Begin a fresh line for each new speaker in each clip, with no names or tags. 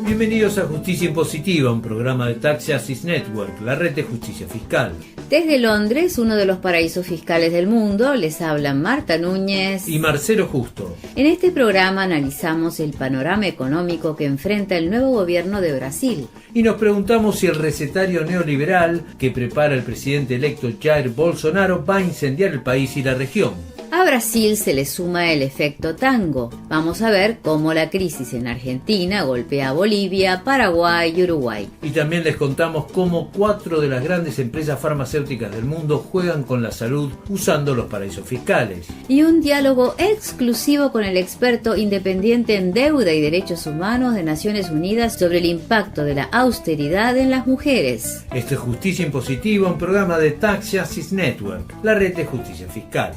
Bienvenidos a Justicia Impositiva, un programa de Tax Justice Network, la red de justicia fiscal.
Desde Londres, uno de los paraísos fiscales del mundo, les hablan Marta Núñez
y Marcelo Justo.
En este programa analizamos el panorama económico que enfrenta el nuevo gobierno de Brasil.
Y nos preguntamos si el recetario neoliberal que prepara el presidente electo Jair Bolsonaro va a incendiar el país y la región.
A Brasil se le suma el efecto tango. Vamos a ver cómo la crisis en Argentina golpea a Bolivia, Paraguay y Uruguay.
Y también les contamos cómo 4 de las grandes empresas farmacéuticas del mundo juegan con la salud usando los paraísos fiscales.
Y un diálogo exclusivo con el experto independiente en deuda y derechos humanos de Naciones Unidas sobre el impacto de la austeridad en las mujeres.
Esto es Justicia Impositiva, un programa de Tax Justice Network, la red de justicia fiscal.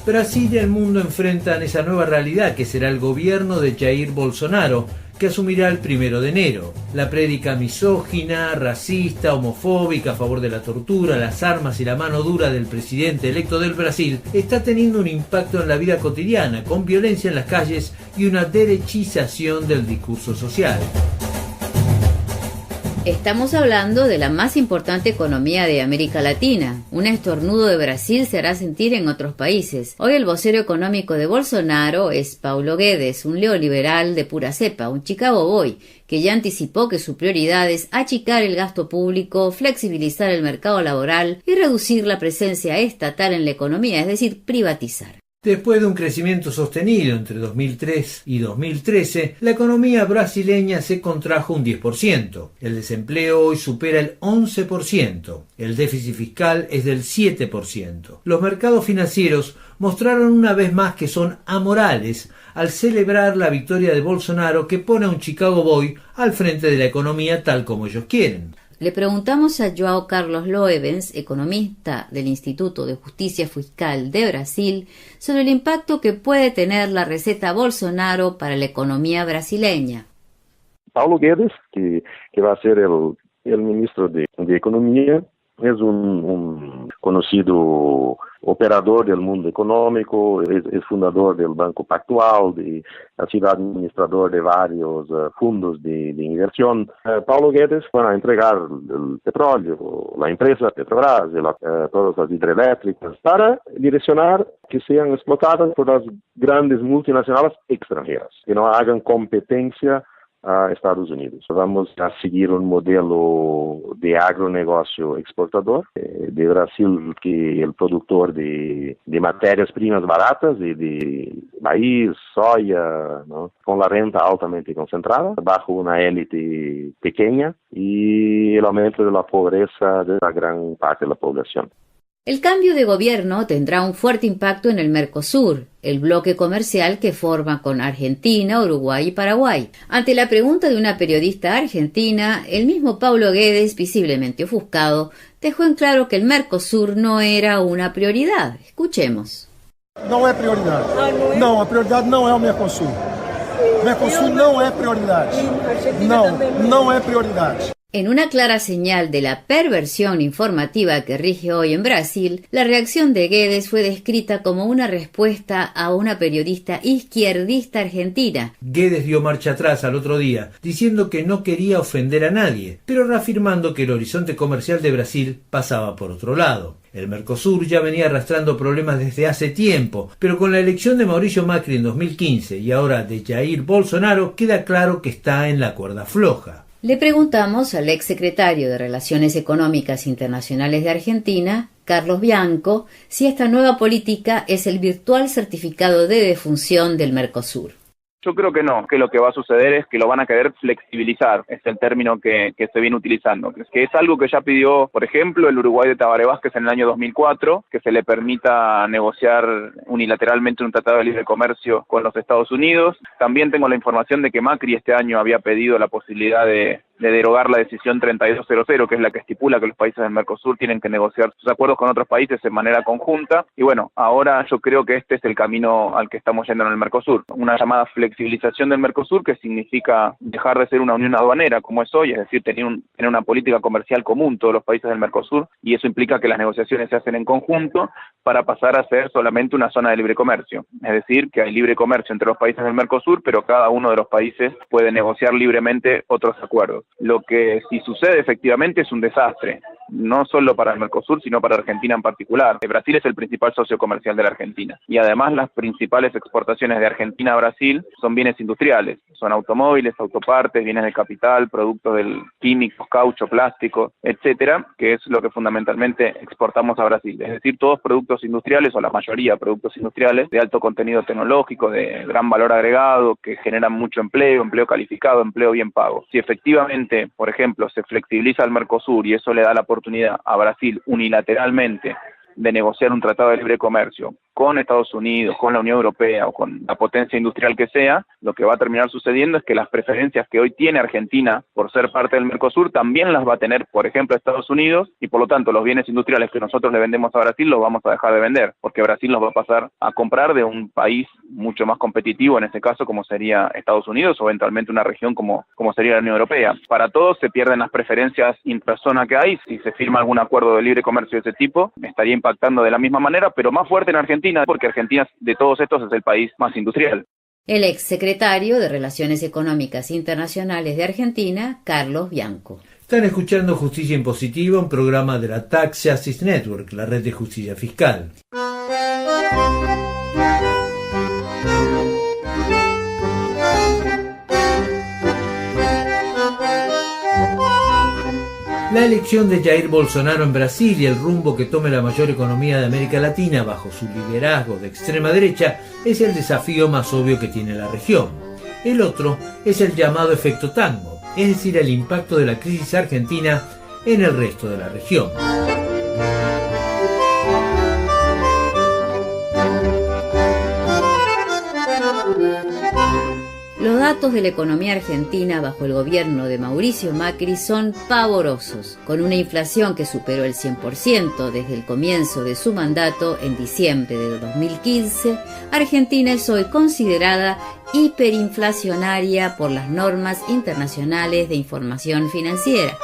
Brasil y el mundo enfrentan esa nueva realidad que será el gobierno de Jair Bolsonaro, que asumirá el 1 de enero. La prédica misógina, racista, homofóbica a favor de la tortura, las armas y la mano dura del presidente electo del Brasil está teniendo un impacto en la vida cotidiana, con violencia en las calles y una derechización del discurso social.
Estamos hablando de la más importante economía de América Latina. Un estornudo de Brasil se hará sentir en otros países. Hoy el vocero económico de Bolsonaro es Paulo Guedes, un neoliberal de pura cepa, un Chicago Boy, que ya anticipó que su prioridad es achicar el gasto público, flexibilizar el mercado laboral y reducir la presencia estatal en la economía, es decir, privatizar.
Después de un crecimiento sostenido entre 2003 y 2013, la economía brasileña se contrajo un 10%. El desempleo hoy supera el 11%. El déficit fiscal es del 7%. Los mercados financieros mostraron una vez más que son amorales al celebrar la victoria de Bolsonaro, que pone a un Chicago Boy al frente de la economía tal como ellos quieren.
Le preguntamos a João Carlos Loevens, economista del Instituto de Justicia Fiscal de Brasil, sobre el impacto que puede tener la receta Bolsonaro para la economía brasileña.
Paulo Guedes, que va a ser el ministro de Economía, es un conocido operador del mundo económico, es fundador del Banco Pactual, ha sido administrador de varios fondos de inversión. Paulo Guedes va a entregar el petróleo, la empresa Petrobras, todas las hidroeléctricas, para direccionar que sean explotadas por las grandes multinacionales extranjeras, que no hagan competencia a Estados Unidos. Vamos a seguir un modelo de agronegócio exportador de Brasil, que el productor de materias primas baratas, de maíz, soya, ¿no?, con la renta altamente concentrada, bajo una élite pequeña, y el aumento de la pobreza de la gran parte de la población.
El cambio de gobierno tendrá un fuerte impacto en el Mercosur, el bloque comercial que forma con Argentina, Uruguay y Paraguay. Ante la pregunta de una periodista argentina, el mismo Paulo Guedes, visiblemente ofuscado, dejó en claro que el Mercosur no era una prioridad. Escuchemos.
No es prioridad. No, la prioridad no es el Mercosur. Mercosur no es prioridad. No es prioridad.
En una clara señal de la perversión informativa que rige hoy en Brasil, la reacción de Guedes fue descrita como una respuesta a una periodista izquierdista argentina.
Guedes dio marcha atrás al otro día, diciendo que no quería ofender a nadie, pero reafirmando que el horizonte comercial de Brasil pasaba por otro lado. El Mercosur ya venía arrastrando problemas desde hace tiempo, pero con la elección de Mauricio Macri en 2015 y ahora de Jair Bolsonaro, queda claro que está en la cuerda floja.
Le preguntamos al exsecretario de Relaciones Económicas Internacionales de Argentina, Carlos Bianco, si esta nueva política es el virtual certificado de defunción del Mercosur.
Yo creo que no, que lo que va a suceder es que lo van a querer flexibilizar, es el término que se viene utilizando, que es algo que ya pidió, por ejemplo, el Uruguay de Tabaré Vázquez en el año 2004, que se le permita negociar unilateralmente un tratado de libre comercio con los Estados Unidos. También tengo la información de que Macri este año había pedido la posibilidad de de derogar la decisión 3200, que es la que estipula que los países del Mercosur tienen que negociar sus acuerdos con otros países en manera conjunta. Y bueno, ahora yo creo que este es el camino al que estamos yendo en el Mercosur. Una llamada flexibilización del Mercosur, que significa dejar de ser una unión aduanera como es hoy, es decir, tener una política comercial común todos los países del Mercosur, y eso implica que las negociaciones se hacen en conjunto para pasar a ser solamente una zona de libre comercio. Es decir, que hay libre comercio entre los países del Mercosur, pero cada uno de los países puede negociar libremente otros acuerdos. Lo que si sucede efectivamente es un desastre, no solo para el Mercosur, sino para Argentina en particular. Brasil es el principal socio comercial de la Argentina, y además las principales exportaciones de Argentina a Brasil son bienes industriales, son automóviles, autopartes, bienes de capital, productos químicos, caucho, plástico, etcétera, que es lo que fundamentalmente exportamos a Brasil. Es decir, todos productos industriales, o la mayoría productos industriales, de alto contenido tecnológico, de gran valor agregado, que generan mucho empleo calificado, empleo bien pago. Si efectivamente, por ejemplo, se flexibiliza el Mercosur y eso le da la oportunidad a Brasil unilateralmente de negociar un tratado de libre comercio con Estados Unidos, con la Unión Europea o con la potencia industrial que sea, lo que va a terminar sucediendo es que las preferencias que hoy tiene Argentina por ser parte del Mercosur también las va a tener, por ejemplo, Estados Unidos, y por lo tanto los bienes industriales que nosotros le vendemos a Brasil los vamos a dejar de vender, porque Brasil los va a pasar a comprar de un país mucho más competitivo, en este caso como sería Estados Unidos, o eventualmente una región como sería la Unión Europea. Para todos se pierden las preferencias intrazona que hay. Si se firma algún acuerdo de libre comercio de ese tipo, estaría impactando de la misma manera, pero más fuerte en Argentina, porque Argentina de todos estos es el país más industrial.
El exsecretario de Relaciones Económicas Internacionales de Argentina, Carlos Bianco.
Están escuchando Justicia Impositiva, un programa de la Tax Justice Network, la red de justicia fiscal. La elección de Jair Bolsonaro en Brasil y el rumbo que tome la mayor economía de América Latina bajo su liderazgo de extrema derecha es el desafío más obvio que tiene la región. El otro es el llamado efecto tango, es decir, el impacto de la crisis argentina en el resto de la región.
Los datos de la economía argentina bajo el gobierno de Mauricio Macri son pavorosos. Con una inflación que superó el 100% desde el comienzo de su mandato en diciembre de 2015, Argentina es hoy considerada hiperinflacionaria por las normas internacionales de información financiera.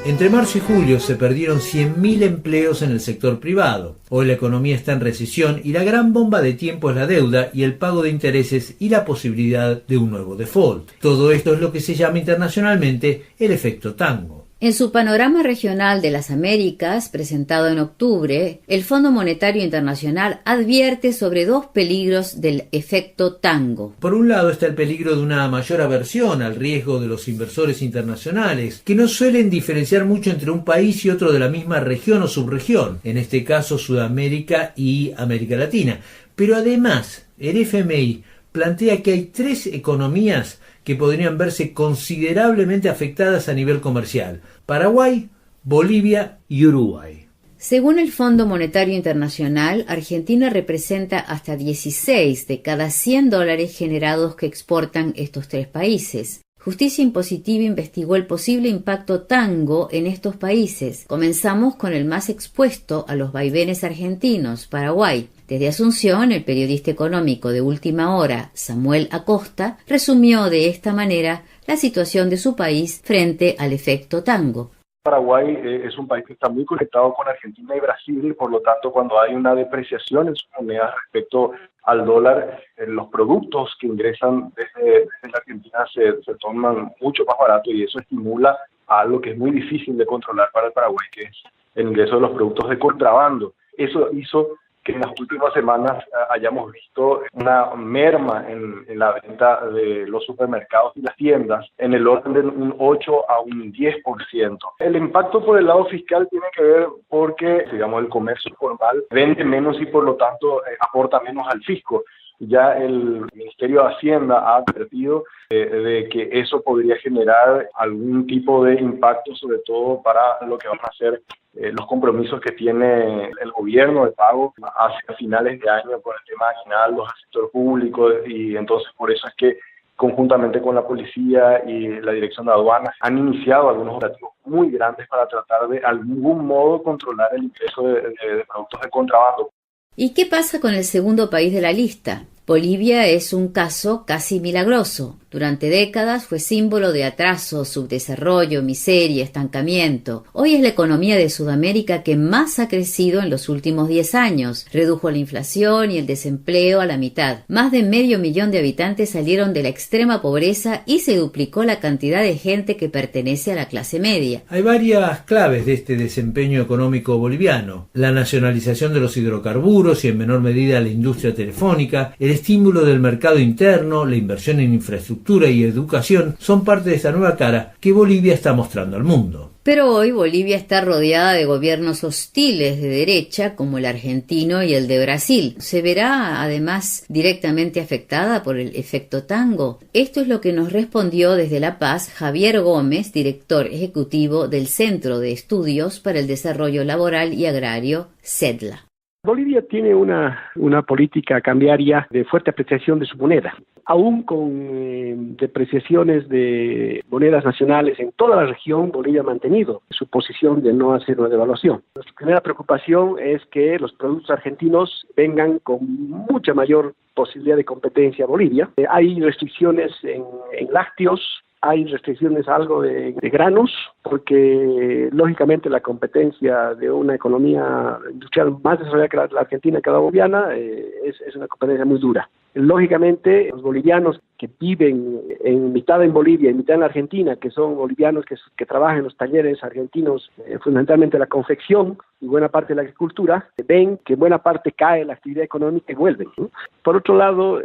Entre marzo y julio se perdieron 100.000 empleos en el sector privado. Hoy la economía está en recesión y la gran bomba de tiempo es la deuda y el pago de intereses y la posibilidad de un nuevo default. Todo esto es lo que se llama internacionalmente el efecto tango.
En su panorama regional de las Américas, presentado en octubre, el Fondo Monetario Internacional advierte sobre dos peligros del efecto tango.
Por un lado está el peligro de una mayor aversión al riesgo de los inversores internacionales, que no suelen diferenciar mucho entre un país y otro de la misma región o subregión, en este caso Sudamérica y América Latina. Pero además, el FMI plantea que hay 3 economías que podrían verse considerablemente afectadas a nivel comercial: Paraguay, Bolivia y Uruguay.
Según el Fondo Monetario Internacional, Argentina representa hasta 16 de cada $100 generados que exportan estos 3 países. Justicia Impositiva investigó el posible impacto tango en estos países. Comenzamos con el más expuesto a los vaivenes argentinos, Paraguay. Desde Asunción, el periodista económico de Última Hora, Samuel Acosta, resumió de esta manera la situación de su país frente al efecto tango.
Paraguay es un país que está muy conectado con Argentina y Brasil, por lo tanto, cuando hay una depreciación en su moneda respecto al dólar, los productos que ingresan desde la Argentina se toman mucho más barato, y eso estimula a algo que es muy difícil de controlar para el Paraguay, que es el ingreso de los productos de contrabando. Eso hizo que en las últimas semanas hayamos visto una merma en la venta de los supermercados y las tiendas en el orden de un 8 a un 10%. El impacto por el lado fiscal tiene que ver porque, digamos, el comercio formal vende menos y por lo tanto aporta menos al fisco. Ya el Ministerio de Hacienda ha advertido de que eso podría generar algún tipo de impacto, sobre todo para lo que van a ser los compromisos que tiene el gobierno de pago hacia finales de año con el tema de aguinaldos al sector público, y entonces por eso es que conjuntamente con la policía y la dirección de aduanas han iniciado algunos operativos muy grandes para tratar de algún modo controlar el ingreso de productos de contrabando.
¿Y qué pasa con el segundo país de la lista? Bolivia es un caso casi milagroso. Durante décadas fue símbolo de atraso, subdesarrollo, miseria, estancamiento. Hoy es la economía de Sudamérica que más ha crecido en los últimos 10 años. Redujo la inflación y el desempleo a la mitad. Más de 500.000 de habitantes salieron de la extrema pobreza y se duplicó la cantidad de gente que pertenece a la clase media.
Hay varias claves de este desempeño económico boliviano: la nacionalización de los hidrocarburos y en menor medida la industria telefónica, el estímulo del mercado interno, la inversión en infraestructura y educación son parte de esta nueva cara que Bolivia está mostrando al mundo.
Pero hoy Bolivia está rodeada de gobiernos hostiles de derecha como el argentino y el de Brasil. ¿Se verá además directamente afectada por el efecto tango? Esto es lo que nos respondió desde La Paz Javier Gómez, director ejecutivo del Centro de Estudios para el Desarrollo Laboral y Agrario, CEDLA.
Bolivia tiene una política cambiaria de fuerte apreciación de su moneda, aún con depreciaciones de monedas nacionales en toda la región. Bolivia ha mantenido su posición de no hacer una devaluación. Nuestra primera preocupación es que los productos argentinos vengan con mucha mayor posibilidad de competencia a Bolivia. Hay restricciones en lácteos, hay restricciones algo de granos, porque lógicamente la competencia de una economía industrial más desarrollada que la argentina, que la boliviana, es una competencia muy dura. Lógicamente, los bolivianos que viven en mitad en Bolivia y mitad en la Argentina, que son bolivianos que trabajan en los talleres argentinos, fundamentalmente la confección y buena parte de la agricultura, ven que buena parte cae la actividad económica y vuelven, ¿no? Por otro lado,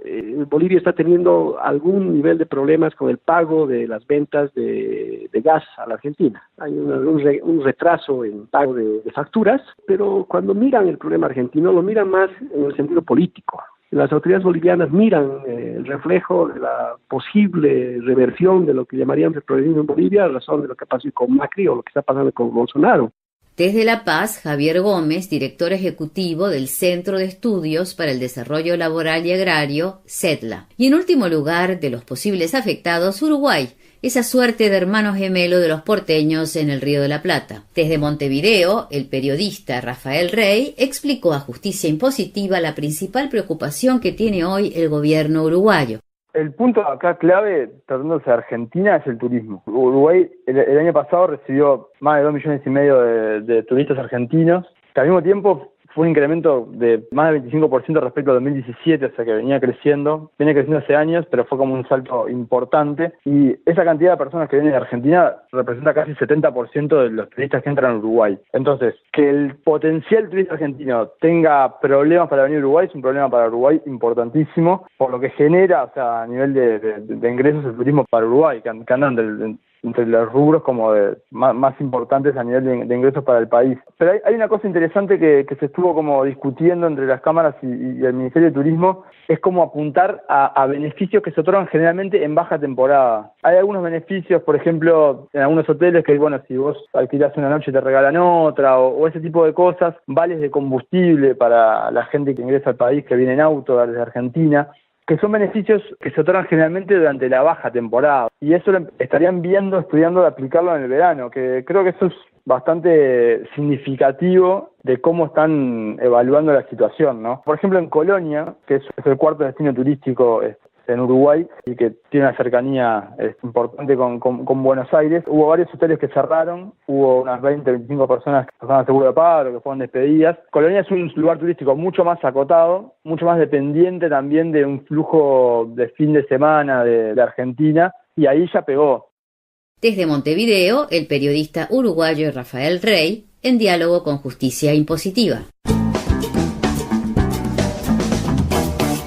Bolivia está teniendo algún nivel de problemas con el pago de las ventas de gas a la Argentina. Hay un retraso en pago de facturas, pero cuando miran el problema argentino, lo miran más en el sentido político. Las autoridades bolivianas miran el reflejo de la posible reversión de lo que llamarían el progresismo en Bolivia a razón de lo que pasó con Macri o lo que está pasando con Bolsonaro.
Desde La Paz, Javier Gómez, director ejecutivo del Centro de Estudios para el Desarrollo Laboral y Agrario, CEDLA. Y en último lugar, de los posibles afectados, Uruguay, esa suerte de hermano gemelo de los porteños en el Río de la Plata. Desde Montevideo, el periodista Rafael Rey explicó a Justicia Impositiva la principal preocupación que tiene hoy el gobierno uruguayo.
El punto acá clave, tratándose de Argentina, es el turismo. Uruguay el año pasado recibió más de 2,5 millones de turistas argentinos, que al mismo tiempo fue un incremento de más del 25% respecto a 2017, o sea que venía creciendo hace años, pero fue como un salto importante. Y esa cantidad de personas que vienen de Argentina representa casi el 70% de los turistas que entran a Uruguay. Entonces, que el potencial turista argentino tenga problemas para venir a Uruguay es un problema para Uruguay importantísimo, por lo que genera, o sea, a nivel de ingresos el turismo para Uruguay, que andan entre los rubros como más importantes a nivel de ingresos para el país. Pero hay una cosa interesante que se estuvo como discutiendo entre las cámaras y el Ministerio de Turismo, es como apuntar a beneficios que se otorgan generalmente en baja temporada. Hay algunos beneficios, por ejemplo, en algunos hoteles que, bueno, si vos alquilás una noche te regalan otra, o ese tipo de cosas, vales de combustible para la gente que ingresa al país, que viene en auto desde Argentina, que son beneficios que se otorgan generalmente durante la baja temporada. Y eso lo estarían estudiando de aplicarlo en el verano, que creo que eso es bastante significativo de cómo están evaluando la situación, ¿no? Por ejemplo, en Colonia, que es el cuarto destino turístico en Uruguay y que tiene una cercanía importante con Buenos Aires, hubo varios hoteles que cerraron, hubo unas 20-25 personas que pasaron seguro de paro, que fueron despedidas. Colonia es un lugar turístico mucho más acotado, mucho más dependiente también de un flujo de fin de semana de Argentina, y ahí ya pegó.
Desde Montevideo, el periodista uruguayo Rafael Rey, en diálogo con Justicia Impositiva.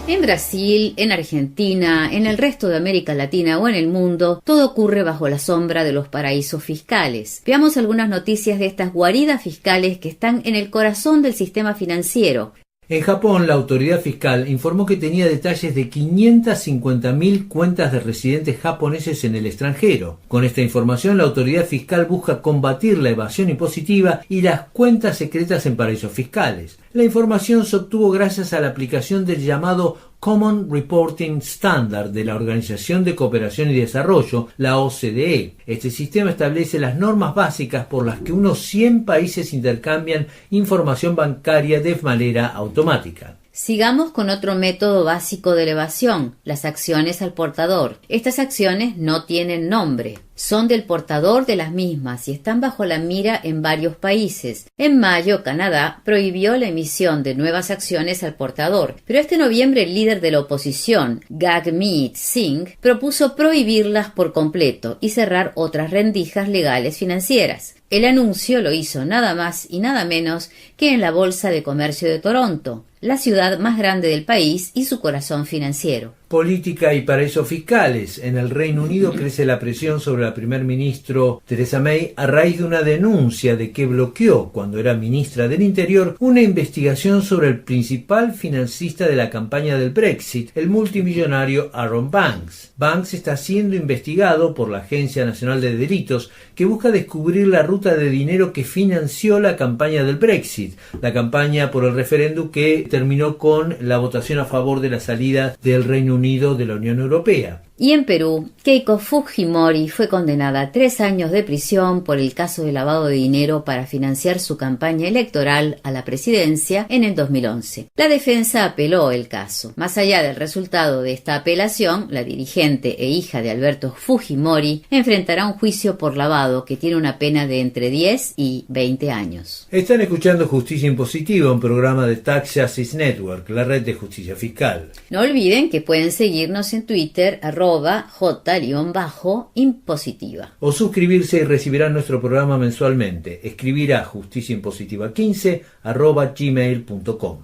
En Brasil, en Argentina, en el resto de América Latina o en el mundo, todo ocurre bajo la sombra de los paraísos fiscales. Veamos algunas noticias de estas guaridas fiscales que están en el corazón del sistema financiero.
En Japón, la autoridad fiscal informó que tenía detalles de 550.000 cuentas de residentes japoneses en el extranjero. Con esta información, la autoridad fiscal busca combatir la evasión impositiva y las cuentas secretas en paraísos fiscales. La información se obtuvo gracias a la aplicación del llamado Common Reporting Standard de la Organización de Cooperación y Desarrollo, la OCDE. Este sistema establece las normas básicas por las que unos 100 países intercambian información bancaria de manera automática.
Sigamos con otro método básico de elevación, las acciones al portador. Estas acciones no tienen nombre. Son del portador de las mismas y están bajo la mira en varios países. En mayo, Canadá prohibió la emisión de nuevas acciones al portador, pero este noviembre el líder de la oposición, Jagmeet Singh, propuso prohibirlas por completo y cerrar otras rendijas legales financieras. El anuncio lo hizo nada más y nada menos que en la Bolsa de Comercio de Toronto, la ciudad más grande del país y su corazón financiero.
Política y paraísos fiscales. En el Reino Unido crece la presión sobre la primer ministro Theresa May a raíz de una denuncia de que bloqueó, cuando era ministra del Interior, una investigación sobre el principal financista de la campaña del Brexit, el multimillonario Aaron Banks. Banks está siendo investigado por la Agencia Nacional de Delitos, que busca descubrir la ruta de dinero que financió la campaña del Brexit, la campaña por el referéndum que terminó con la votación a favor de la salida del Reino Unido de la Unión Europea.
Y en Perú, Keiko Fujimori fue condenada a 3 años de prisión por el caso de lavado de dinero para financiar su campaña electoral a la presidencia en el 2011. La defensa apeló el caso. Más allá del resultado de esta apelación, la dirigente e hija de Alberto Fujimori enfrentará un juicio por lavado que tiene una pena de entre 10 y 20 años.
Están escuchando Justicia Impositiva, un programa de Tax Justice Network, la red de justicia fiscal.
No olviden que pueden seguirnos en Twitter, @J_impositiva.
O suscribirse y recibirán nuestro programa mensualmente. Escribir a justiciaimpositiva15@gmail.com.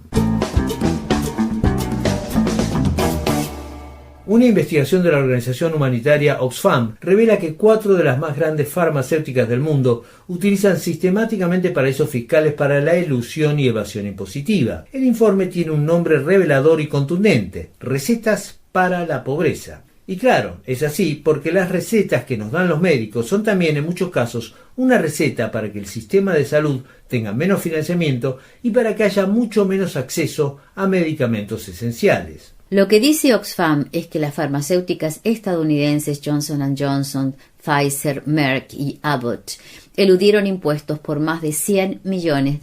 Una investigación de la organización humanitaria Oxfam revela que 4 de las más grandes farmacéuticas del mundo utilizan sistemáticamente paraísos fiscales para la elusión y evasión impositiva. El informe tiene un nombre revelador y contundente: Recetas para la Pobreza. Y claro, es así porque las recetas que nos dan los médicos son también en muchos casos una receta para que el sistema de salud tenga menos financiamiento y para que haya mucho menos acceso a medicamentos esenciales.
Lo que dice Oxfam es que las farmacéuticas estadounidenses Johnson & Johnson, Pfizer, Merck y Abbott eludieron impuestos por más de $100 millones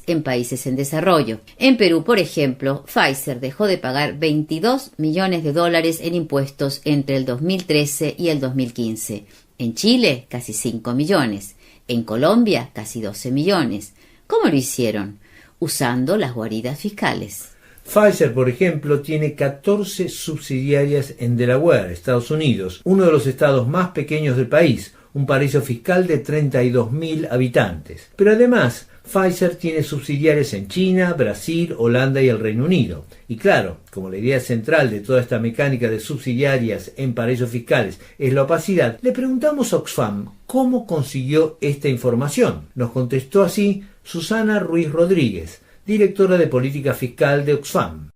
en países en desarrollo. En Perú, por ejemplo, Pfizer dejó de pagar $22 millones en impuestos entre el 2013 y el 2015. En Chile, casi 5 millones. En Colombia, casi 12 millones. ¿Cómo lo hicieron? Usando las guaridas fiscales.
Pfizer, por ejemplo, tiene 14 subsidiarias en Delaware, Estados Unidos, uno de los estados más pequeños del país, un paraíso fiscal de 32.000 habitantes. Pero además, Pfizer tiene subsidiarias en China, Brasil, Holanda y el Reino Unido. Y claro, como la idea central de toda esta mecánica de subsidiarias en paraísos fiscales es la opacidad, le preguntamos a Oxfam cómo consiguió esta información. Nos contestó así Susana Ruiz Rodríguez, directora de política fiscal de Oxfam.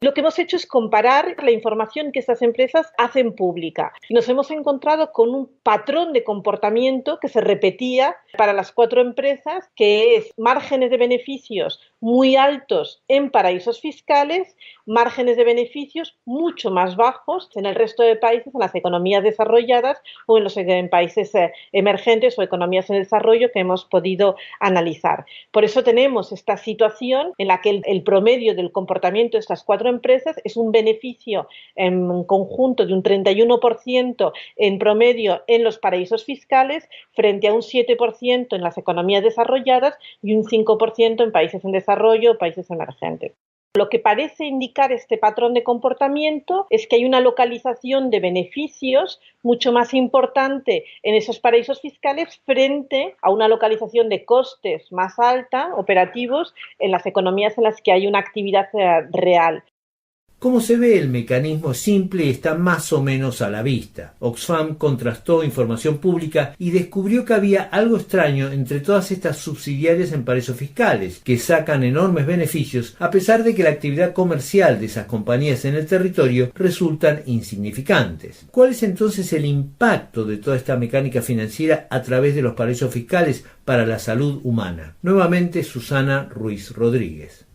Lo que hemos hecho es comparar la información que estas empresas hacen pública. Y nos hemos encontrado con un patrón de comportamiento que se repetía para las 4 empresas, que es márgenes de beneficios muy altos en paraísos fiscales, márgenes de beneficios mucho más bajos en el resto de países, en las economías desarrolladas o en países emergentes o economías en desarrollo que hemos podido analizar. Por eso tenemos esta situación en la que el promedio del comportamiento de estas 4 empresas es un beneficio en conjunto de un 31% en promedio en los paraísos fiscales frente a un 7% en las economías desarrolladas y un 5% en países en desarrollo o países emergentes. Lo que parece indicar este patrón de comportamiento es que hay una localización de beneficios mucho más importante en esos paraísos fiscales frente a una localización de costes más alta, operativos, en las economías en las que hay una actividad real.
Como se ve, el mecanismo es simple y está más o menos a la vista. Oxfam contrastó información pública y descubrió que había algo extraño entre todas estas subsidiarias en paraísos fiscales, que sacan enormes beneficios a pesar de que la actividad comercial de esas compañías en el territorio resultan insignificantes. ¿Cuál es entonces el impacto de toda esta mecánica financiera a través de los paraísos fiscales para la salud humana? Nuevamente, Susana Ruiz Rodríguez.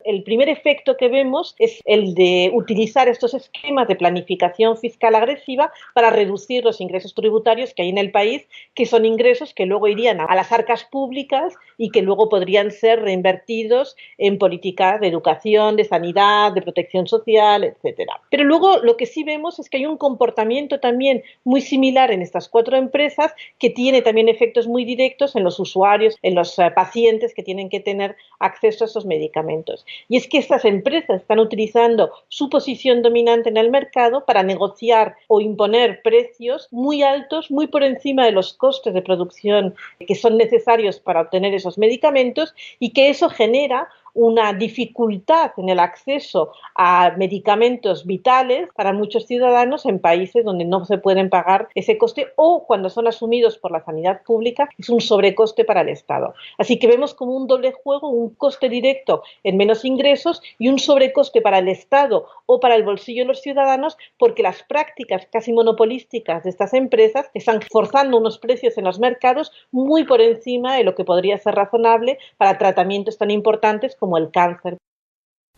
El primer efecto que vemos es el de utilizar estos esquemas de planificación fiscal agresiva para reducir los ingresos tributarios que hay en el país, que son ingresos que luego irían a las arcas públicas y que luego podrían ser reinvertidos en políticas de educación, de sanidad, de protección social, etcétera. Pero luego lo que sí vemos es que hay un comportamiento también muy similar en estas 4 empresas que tiene también efectos muy directos en los usuarios, en los pacientes que tienen que tener acceso a estos medicamentos. Y es que estas empresas están utilizando su posición dominante en el mercado para negociar o imponer precios muy altos, muy por encima de los costes de producción que son necesarios para obtener esos medicamentos, y que eso genera una dificultad en el acceso a medicamentos vitales para muchos ciudadanos en países donde no se pueden pagar ese coste, o cuando son asumidos por la sanidad pública es un sobrecoste para el Estado. Así que vemos como un doble juego, un coste directo en menos ingresos y un sobrecoste para el Estado o para el bolsillo de los ciudadanos, porque las prácticas casi monopolísticas de estas empresas están forzando unos precios en los mercados muy por encima de lo que podría ser razonable para tratamientos tan importantes como el cáncer.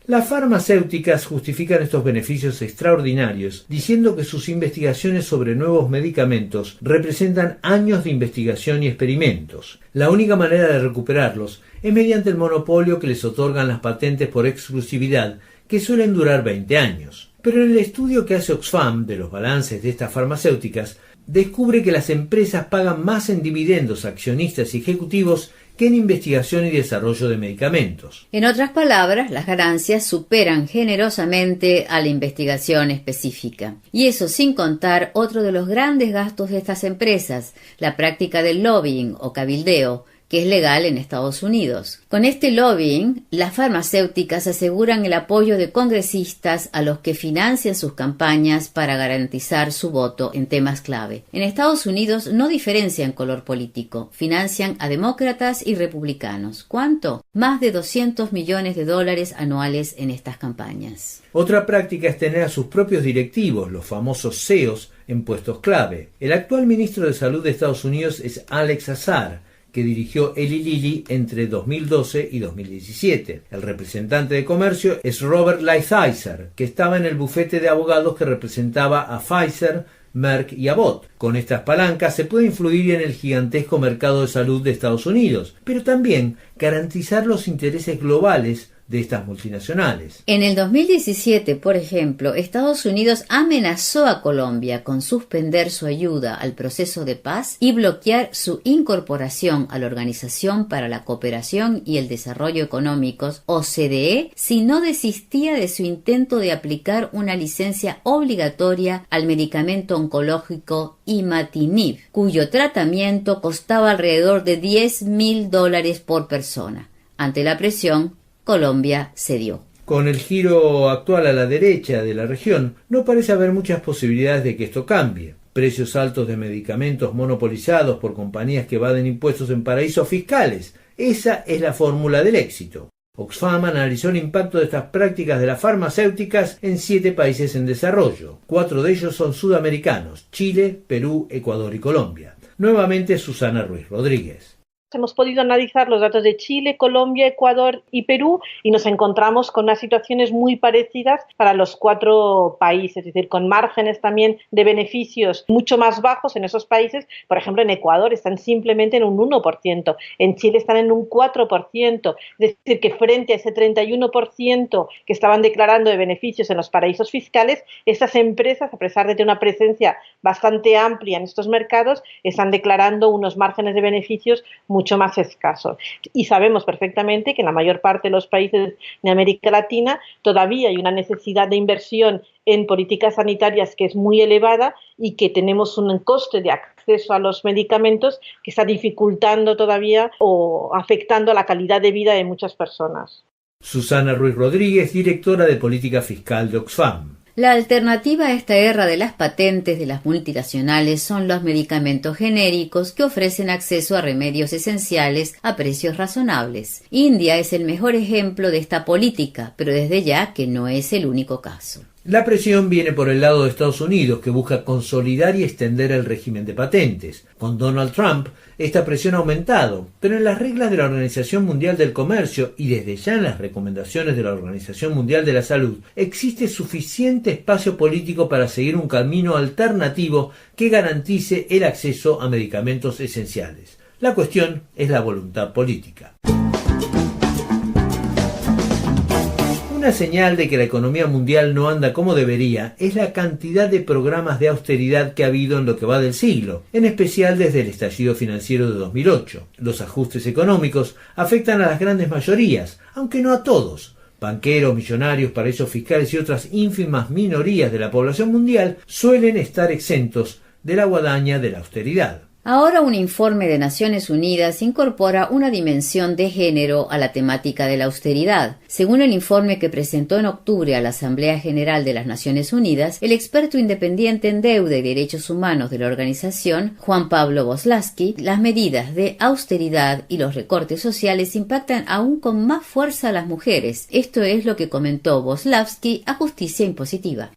Las farmacéuticas justifican estos beneficios extraordinarios diciendo que sus investigaciones sobre nuevos medicamentos representan años de investigación y experimentos. La única manera de recuperarlos es mediante el monopolio que les otorgan las patentes por exclusividad, que suelen durar 20 años. Pero en el estudio que hace Oxfam de los balances de estas farmacéuticas, descubre que las empresas pagan más en dividendos a accionistas y ejecutivos que en investigación y desarrollo de medicamentos.
En otras palabras, las ganancias superan generosamente a la investigación específica. Y eso sin contar otro de los grandes gastos de estas empresas, la práctica del lobbying o cabildeo, que es legal en Estados Unidos. Con este lobbying, las farmacéuticas aseguran el apoyo de congresistas a los que financian sus campañas para garantizar su voto en temas clave. En Estados Unidos no diferencian color político, financian a demócratas y republicanos. ¿Cuánto? Más de $200 millones anuales en estas campañas.
Otra práctica es tener a sus propios directivos, los famosos CEOs, en puestos clave. El actual ministro de Salud de Estados Unidos es Alex Azar, que dirigió Eli Lilly entre 2012 y 2017. El representante de comercio es Robert Lighthizer, que estaba en el bufete de abogados que representaba a Pfizer, Merck y Abbott. Con estas palancas se puede influir en el gigantesco mercado de salud de Estados Unidos, pero también garantizar los intereses globales de estas multinacionales.
En el 2017, por ejemplo, Estados Unidos amenazó a Colombia con suspender su ayuda al proceso de paz y bloquear su incorporación a la Organización para la Cooperación y el Desarrollo Económicos, OCDE, si no desistía de su intento de aplicar una licencia obligatoria al medicamento oncológico Imatinib, cuyo tratamiento costaba alrededor de $10.000 por persona. Ante la presión, Colombia cedió.
Con el giro actual a la derecha de la región, no parece haber muchas posibilidades de que esto cambie. Precios altos de medicamentos monopolizados por compañías que evaden impuestos en paraísos fiscales. Esa es la fórmula del éxito. Oxfam analizó el impacto de estas prácticas de las farmacéuticas en 7 países en desarrollo. 4 de ellos son sudamericanos: Chile, Perú, Ecuador y Colombia. Nuevamente Susana Ruiz Rodríguez.
Hemos podido analizar los datos de Chile, Colombia, Ecuador y Perú y nos encontramos con unas situaciones muy parecidas para los 4 países, es decir, con márgenes también de beneficios mucho más bajos en esos países. Por ejemplo, en Ecuador están simplemente en un 1%, en Chile están en un 4%, es decir, que frente a ese 31% que estaban declarando de beneficios en los paraísos fiscales, estas empresas, a pesar de tener una presencia bastante amplia en estos mercados, están declarando unos márgenes de beneficios mucho más escasos. Y sabemos perfectamente que en la mayor parte de los países de América Latina todavía hay una necesidad de inversión en políticas sanitarias que es muy elevada y que tenemos un coste de acceso a los medicamentos que está dificultando todavía o afectando a la calidad de vida de muchas personas.
Susana Ruiz Rodríguez, directora de Política Fiscal de Oxfam.
La alternativa a esta guerra de las patentes de las multinacionales son los medicamentos genéricos que ofrecen acceso a remedios esenciales a precios razonables. India es el mejor ejemplo de esta política, pero desde ya que no es el único caso.
La presión viene por el lado de Estados Unidos, que busca consolidar y extender el régimen de patentes. Con Donald Trump, esta presión ha aumentado, pero en las reglas de la Organización Mundial del Comercio y desde ya en las recomendaciones de la Organización Mundial de la Salud, existe suficiente espacio político para seguir un camino alternativo que garantice el acceso a medicamentos esenciales. La cuestión es la voluntad política. Una señal de que la economía mundial no anda como debería es la cantidad de programas de austeridad que ha habido en lo que va del siglo, en especial desde el estallido financiero de 2008. Los ajustes económicos afectan a las grandes mayorías, aunque no a todos. Banqueros, millonarios, paraísos fiscales y otras ínfimas minorías de la población mundial suelen estar exentos de la guadaña de la austeridad.
Ahora un informe de Naciones Unidas incorpora una dimensión de género a la temática de la austeridad. Según el informe que presentó en octubre a la Asamblea General de las Naciones Unidas, el experto independiente en deuda y derechos humanos de la organización, Juan Pablo Voslawski, las medidas de austeridad y los recortes sociales impactan aún con más fuerza a las mujeres. Esto es lo que comentó Voslawski a Justicia Impositiva.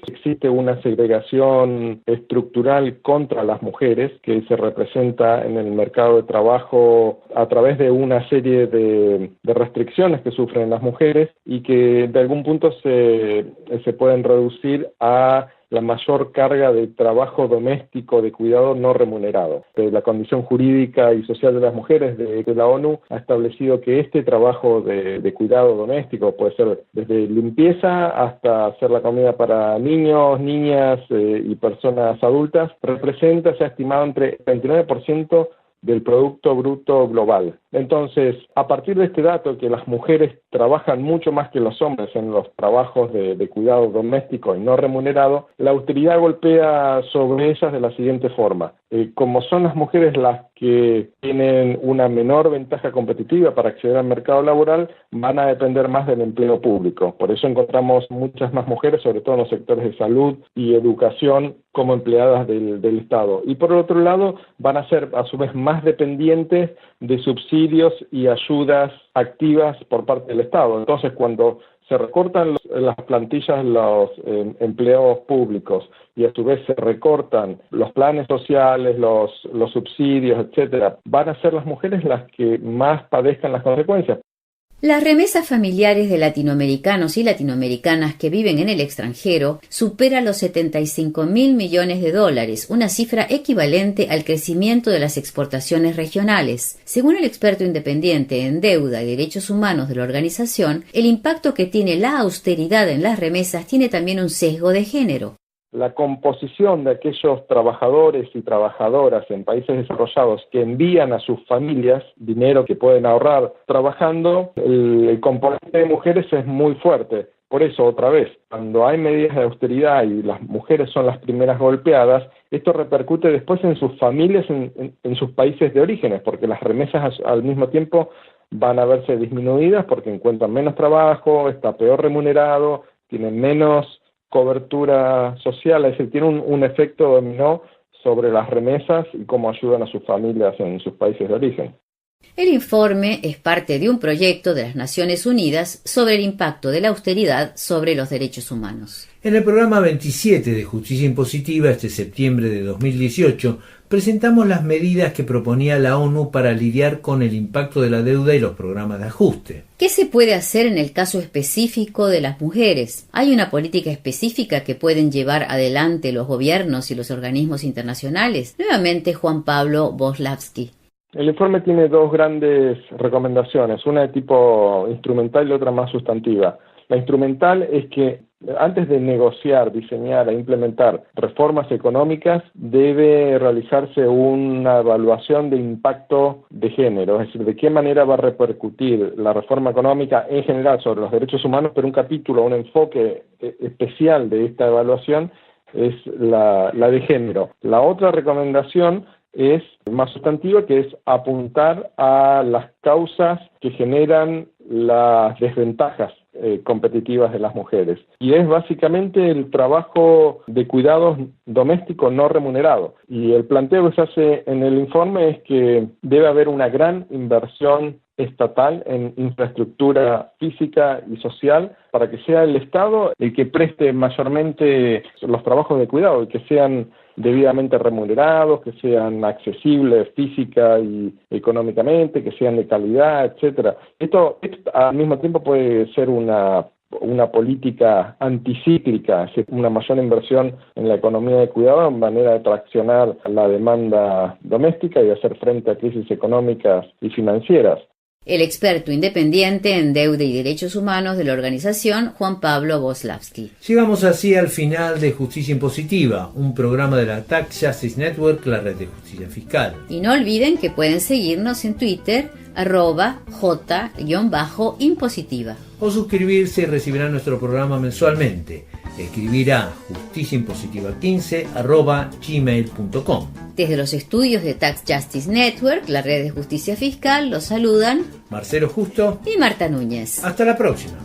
Existe una segregación estructural contra las mujeres que se representa en el mercado de trabajo a través de una serie de restricciones que sufren las mujeres y que de algún punto se pueden reducir a la mayor carga de trabajo doméstico de cuidado no remunerado. La condición jurídica y social de las mujeres de la ONU ha establecido que este trabajo de cuidado doméstico puede ser desde limpieza hasta hacer la comida para niños, niñas y personas adultas, se ha estimado entre 29% del Producto Bruto Global. Entonces, a partir de este dato, que las mujeres trabajan mucho más que los hombres en los trabajos de cuidado doméstico y no remunerado, la austeridad golpea sobre ellas de la siguiente forma. Como son las mujeres las que tienen una menor ventaja competitiva para acceder al mercado laboral, van a depender más del empleo público. Por eso encontramos muchas más mujeres, sobre todo en los sectores de salud y educación, como empleadas del Estado. Y por otro lado, van a ser a su vez más dependientes de subsidios y ayudas activas por parte del Estado. Entonces, cuando se recortan las plantillas, los empleos públicos, y a su vez se recortan los planes sociales, los subsidios, etcétera, van a ser las mujeres las que más padezcan las consecuencias.
Las remesas familiares de latinoamericanos y latinoamericanas que viven en el extranjero supera los 75.000 millones de dólares, una cifra equivalente al crecimiento de las exportaciones regionales. Según el experto independiente en deuda y derechos humanos de la organización, el impacto que tiene la austeridad en las remesas tiene también un sesgo de género.
La composición de aquellos trabajadores y trabajadoras en países desarrollados que envían a sus familias dinero que pueden ahorrar trabajando, el componente de mujeres es muy fuerte. Por eso, otra vez, cuando hay medidas de austeridad y las mujeres son las primeras golpeadas, esto repercute después en sus familias, en sus países de orígenes, porque las remesas al mismo tiempo van a verse disminuidas porque encuentran menos trabajo, está peor remunerado, tienen menos cobertura social, es decir, tiene un efecto dominó sobre las remesas y cómo ayudan a sus familias en sus países de origen.
El informe es parte de un proyecto de las Naciones Unidas sobre el impacto de la austeridad sobre los derechos humanos.
En el programa 27 de Justicia Impositiva, este septiembre de 2018, presentamos las medidas que proponía la ONU para lidiar con el impacto de la deuda y los programas de ajuste.
¿Qué se puede hacer en el caso específico de las mujeres? ¿Hay una política específica que pueden llevar adelante los gobiernos y los organismos internacionales? Nuevamente, Juan Pablo Voslawski.
El informe tiene dos grandes recomendaciones, una de tipo instrumental y otra más sustantiva. La instrumental es que antes de negociar, diseñar e implementar reformas económicas, debe realizarse una evaluación de impacto de género, es decir, de qué manera va a repercutir la reforma económica en general sobre los derechos humanos, pero un capítulo, un enfoque especial de esta evaluación es la de género. La otra recomendación es más sustantiva, que es apuntar a las causas que generan las desventajas competitivas de las mujeres. Y es básicamente el trabajo de cuidados domésticos no remunerado. Y el planteo que se hace en el informe es que debe haber una gran inversión estatal en infraestructura física y social para que sea el Estado el que preste mayormente los trabajos de cuidado y que sean debidamente remunerados, que sean accesibles física y económicamente, que sean de calidad, etcétera. Esto al mismo tiempo puede ser una política anticíclica, es decir, una mayor inversión en la economía de cuidado en manera de traccionar la demanda doméstica y hacer frente a crisis económicas y financieras.
El experto independiente en deuda y derechos humanos de la organización, Juan Pablo Boslavsky.
Llegamos así al final de Justicia Impositiva, un programa de la Tax Justice Network, la red de justicia fiscal.
Y no olviden que pueden seguirnos en Twitter, @j_impositiva.
O suscribirse y recibirán nuestro programa mensualmente. Escribir a justiciaimpositiva15@gmail.com.
Desde los estudios de Tax Justice Network, la red de justicia fiscal, los saludan
Marcelo Justo
y Marta Núñez.
Hasta la próxima.